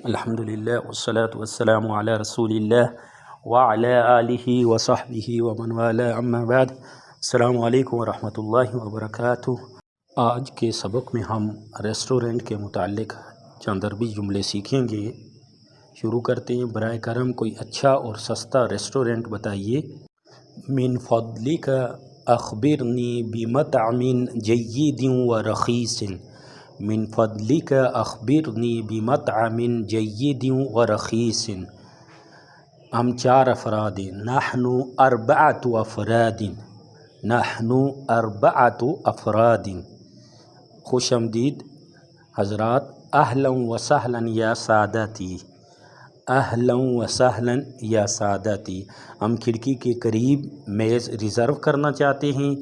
الحمدللہ والصلاة والسلام علی رسول اللہ وعلی آلہ وصحبہ ومن والاه اما بعد۔ السلام علیکم ورحمۃ اللہ وبرکاتہ۔ آج کے سبق میں ہم ریسٹورنٹ کے متعلق چند عربی جملے سیکھیں گے۔ شروع کرتے ہیں۔ برائے کرم کوئی اچھا اور سستا ریسٹورنٹ بتائیے۔ من فضلک اخبرنی بمطعم جید ورخیص۔ من فضلک اخبرنی بمطعم جید ورخیص۔ ہم 4 افراد ہیں۔ نحن 4 افراد۔ نحن 4 افراد۔ خوش آمدید حضرات۔ اہلا وسہلا یا ساداتی۔ اہلا وسہلا یا ساداتی۔ ہم کھڑکی کے قریب میز ریزرو کرنا چاہتے ہیں۔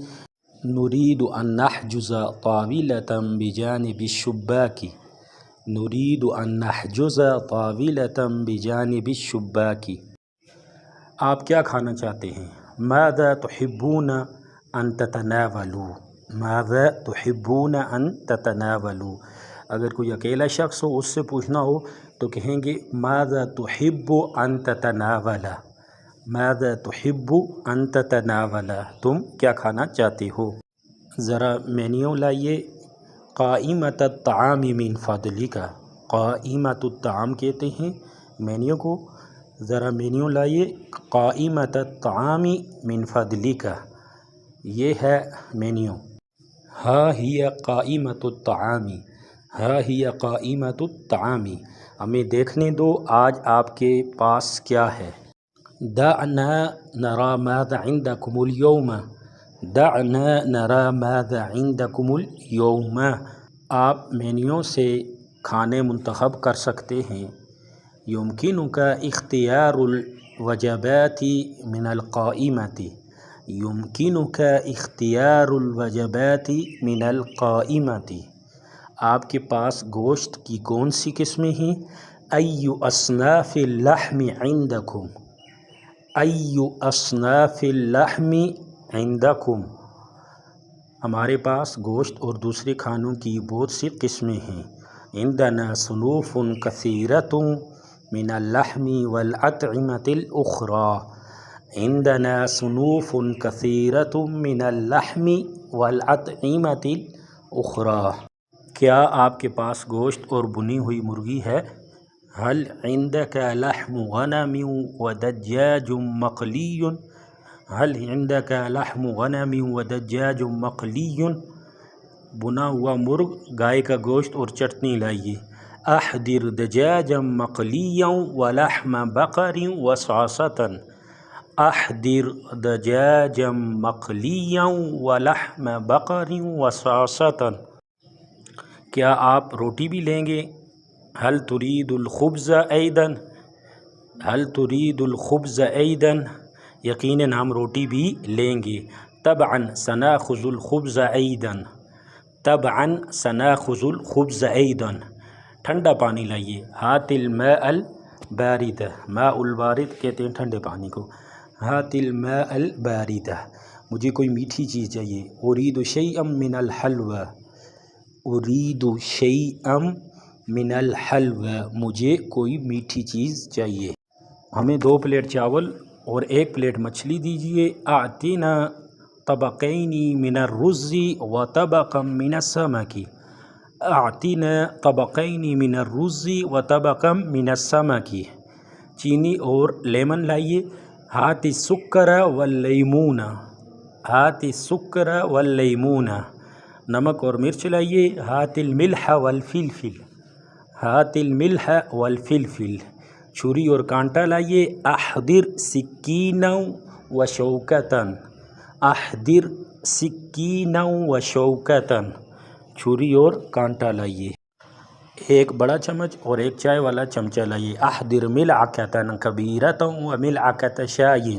نريد أن نحجز طاولة بجانب الشباك۔ نريد أن نحجز طاولة بجانب الشباك۔ آپ کیا کھانا چاہتے ہیں؟ ماذا تحبون أن تتناولوا؟ ماذا تحبون أن تتناولوا؟ اگر کوئی اکیلا شخص ہو، اس سے پوچھنا ہو تو کہیں گے ماذا تحب أن تتناول؟ ماذا تحب أن تتناول؟ تم کیا کھانا چاہتے ہو؟ ذرا مینیو لائیے۔ قائمۃ الطعام من فضلک۔ قائمۃ الطعام کہتے ہیں مینیو کو۔ ذرا مینیو لائیے۔ قائمۃ الطعام من فضلک، یہ ہے مینیو۔ ہا ہی قائمۃ الطعام۔ ہا ہی قائمۃ الطعام۔ ہمیں دیکھنے دو آج آپ کے پاس کیا ہے۔ دعنا نرى ماذا عندكم اليوم۔ دعنا نرى ماذا عندكم اليوم۔ آپ مینیو سے کھانے منتخب کر سکتے ہیں۔ يمكنك اختيار الوجبات من القائمة۔ يمكنك اختيار الوجبات من القائمة۔ آپ کے پاس گوشت کی کون سی قسمیں ہیں؟ أي أصناف اللحم عندكم؟ أي أصناف اللحم عندكم؟ ہمارے پاس گوشت اور دوسرے کھانوں کی بہت سی قسمیں ہیں۔ عندنا صنوف كثيرة من اللحم والأطعمة الأخرى۔ عندنا صنوف كثيرة من اللحم والأطعمة الأخرى۔ کیا آپ کے پاس گوشت اور بنی ہوئی مرغی ہے؟ هل عندك لحم غنم ودجاج مقلي؟ هل عندك لحم غنم ودجاج مقلي؟ بنا ہوا مرغ، گائے کا گوشت اور چٹنی لائیے۔ احضر دجاجا مقليا ولحم بقر وصلصة۔ احضر دجاجا مقليا ولحم بقر وصلصة۔ کیا آپ روٹی بھی لیں گے؟ هل تريد الخبز أيضا؟ هل تريد الخبز أيضا؟ یقیناً ہم روٹی بھی لیں گے۔ طبعا سناخذ الخبز أيضا۔ طبعا سناخذ الخبز أيضا۔ ٹھنڈا پانی لائیے۔ هات الماء البارد۔ ماء البارد کہتے ہیں ٹھنڈے پانی کو۔ هات الماء البارد۔ مجھے کوئی میٹھی چیز چاہیے۔ أريد شيئا من الحلوى۔ أريد شيئا من الحلوى۔ مجھے کوئی میٹھی چیز چاہیے۔ ہمیں 2 پلیٹ چاول اور 1 پلیٹ مچھلی دیجیے۔ اعطنا طبقین من الرز وطبقا من السمك۔ اعطنا طبقین من الرز وطبقا من السمك۔ چینی اور لیمن لائیے۔ هات السکر واللیمون۔ هات السکر واللیمون۔ نمک اور مرچ لائیے۔ هات الملح والفلفل۔ هات الملح والفلفل۔ چھری اور کانٹا لائیے۔ احضر سکینا وشوکتا۔ احضر سکینا وشوکتا۔ چھری اور کانٹا لائیے۔ 1 بڑا چمچ اور 1 چائے والا چمچہ لائیے۔ احضر ملعقة كبيرة وملعقة شاي۔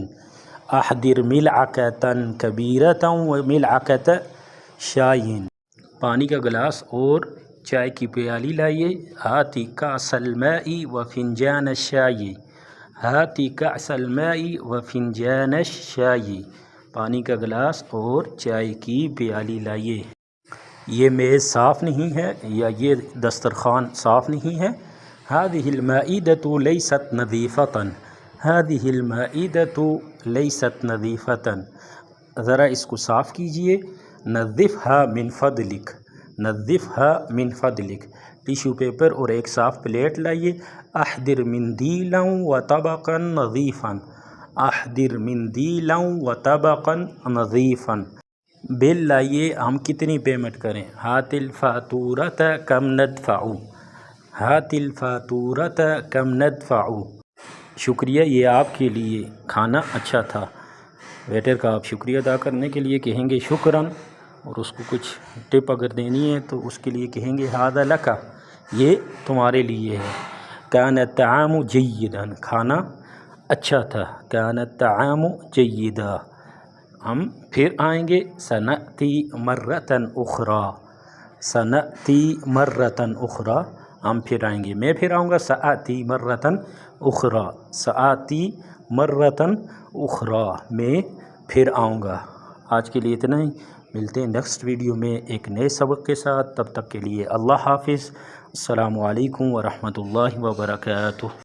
احضر ملعقة كبيرة وملعقة شاي۔ پانی کا گلاس اور چائے کی پیالی لائیے۔ هات كأس الماء وفنجان الشاي۔ هات كأس الماء وفنجان الشاي۔ پانی کا گلاس اور چائے کی پیالی لائیے۔ یہ میز صاف نہیں ہے یا یہ دسترخوان صاف نہیں ہے؟ هذه المائدة ليست نظيفة، هذه المائدة ليست نظيفة، ذرا اس کو صاف کیجئے. نظفها من فضلک، نظفها من فضلک، ٹیشو پیپر اور ایک صاف پلیٹ لائیے. احضر مندیلا وطبقا نظیفا، احضر مندیلا وطبقا نظیفا. بل لائیے، ہم کتنی پیمنٹ کریں؟ ہات الفاتورۃ کم ندفع، ہات الفاتورۃ کم ندفع. شکریہ، یہ آپ کے لیے کھانا اچھا تھا. ویٹر کا آپ شکریہ ادا کرنے کے لیے کہیں گے شکراً، اور اس کو کچھ ٹپ اگر دینی ہے تو اس کے لیے کہیں گے ھذا لک، یہ تمہارے لیے ہے. کان الطعام جیدا، کھانا اچھا تھا. کان الطعام جیدا. ہم پھر آئیں گے. سنأتی مرۃ اخری، سنأتی مرۃ اخری، ہم پھر آئیں گے. میں پھر آؤں گا. سآتی مرۃ اخری، سآتی مرۃ اخری، میں پھر آؤں گا. آج کے لیے اتنا ہی، ملتے ہیں نیکسٹ ویڈیو میں ایک نئے سبق کے ساتھ. تب تک کے لیے اللہ حافظ. السلام علیکم ورحمۃ اللہ وبرکاتہ.